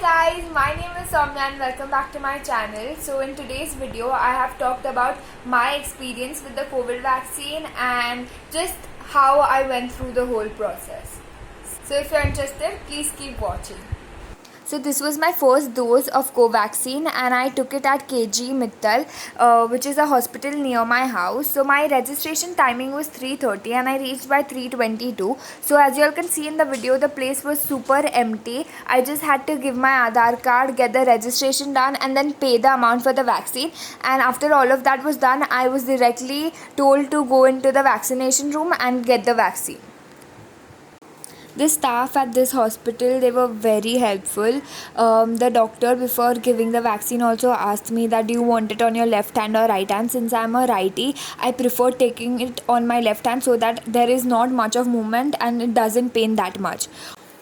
guys, my name is Soumya and welcome back to my channel. So in today's video I have talked about my experience with the COVID vaccine and just how I went through the whole process. So if you're interested, please keep watching. So this was my first dose of Covaxin and I took it at KG Mittal, which is a hospital near my house. So my registration timing was 3:30 and I reached by 3:22. So as you all can see in the video, the place was super empty. I just had to give my Aadhaar card, get the registration done and then pay the amount for the vaccine. And after all of that was done, I was directly told to go into the vaccination room and get the vaccine. The staff at this hospital, they were very helpful. The doctor, before giving the vaccine, also asked me that do you want it on your left hand or right hand. Since I'm a righty, I prefer taking it on my left hand so that there is not much of movement and it doesn't pain that much.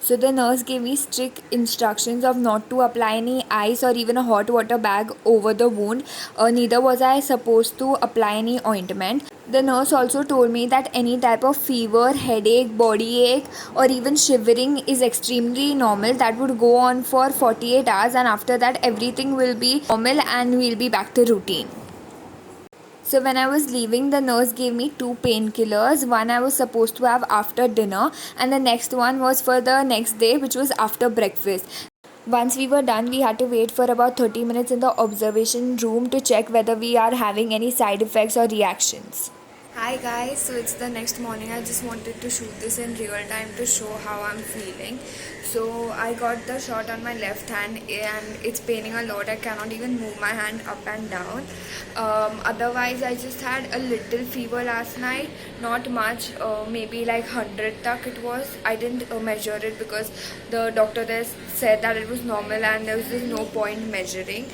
So the nurse gave me strict instructions of not to apply any ice or even a hot water bag over the wound. Neither was I supposed to apply any ointment. The nurse also told me that any type of fever, headache, body ache or even shivering is extremely normal. That would go on for 48 hours and after that everything will be normal and we'll be back to routine. So when I was leaving, the nurse gave me 2 painkillers. One I was supposed to have after dinner and the next one was for the next day, which was after breakfast. Once we were done, we had to wait for about 30 minutes in the observation room to check whether we are having any side effects or reactions. Hi guys, so it's the next morning. I just wanted to shoot this in real time to show how I'm feeling. So I got the shot on my left hand and it's paining a lot. I cannot even move my hand up and down. Otherwise I just had a little fever last night, not much, maybe like 100 tak it was. I didn't measure it because the doctor there said that it was normal and there was just no point measuring.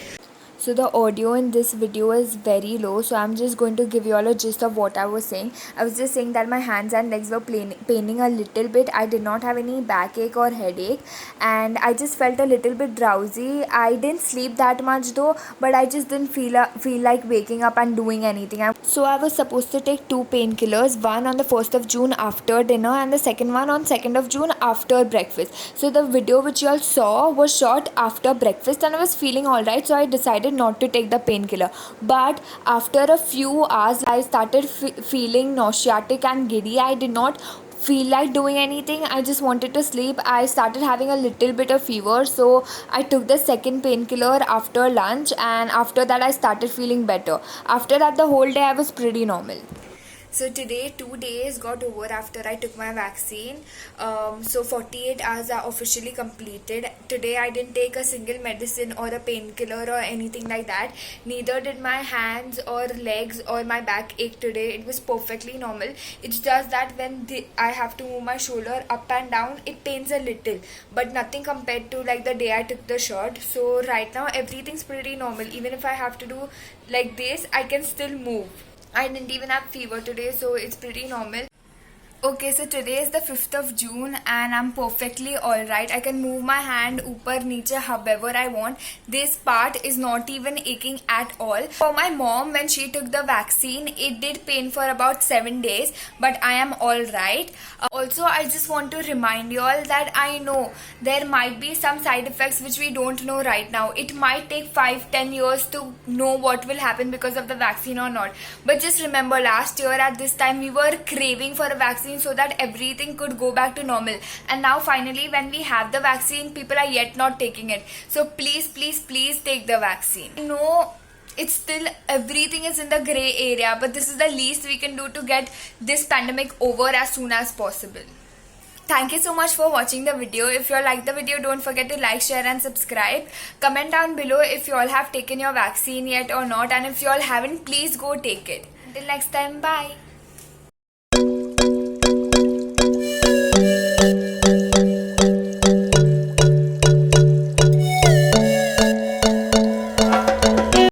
So the audio in this video is very low, so I'm just going to give you all a gist of what I was saying. I was just saying that my hands and legs were paining a little bit. I did not have any backache or headache and I just felt a little bit drowsy. I didn't sleep that much though, but I just didn't feel like waking up and doing anything. So I was supposed to take 2 painkillers, one on the 1st of June after dinner and the second one on 2nd of June after breakfast. So the video which you all saw was shot after breakfast and I was feeling alright, so I decided not to take the painkiller. But after a few hours I started feeling nauseatic and giddy. I did not feel like doing anything. I just wanted to sleep. I started having a little bit of fever, so I took the second painkiller after lunch and after that I started feeling better. After that the whole day I was pretty normal. So today 2 days got over after I took my vaccine. So 48 hours are officially completed. Today I didn't take a single medicine or a painkiller or anything like that. Neither did my hands or legs or my back ache today. It was perfectly normal. It's just that when I have to move my shoulder up and down, it pains a little, but nothing compared to like the day I took the shot. So right now everything's pretty normal. Even if I have to do like this, I can still move. I didn't even have fever today, so it's pretty normal. Okay, so today is the 5th of June and I'm perfectly alright. I can move my hand upar niche however I want. This part is not even aching at all. For my mom, when she took the vaccine, it did pain for about 7 days, but I am alright. Also, I just want to remind you all that I know there might be some side effects which we don't know right now. It might take 5-10 years to know what will happen because of the vaccine or not. But just remember, last year at this time we were craving for a vaccine so that everything could go back to normal, and now finally when we have the vaccine, people are yet not taking it. So please take the vaccine. I know it's still, everything is in the gray area, but this is the least we can do to get this pandemic over as soon as possible. Thank you so much for watching the video. If you all like the video, don't forget to like, share and subscribe. Comment down below if you all have taken your vaccine yet or not, and if you all haven't, please go take it. Until next time, bye.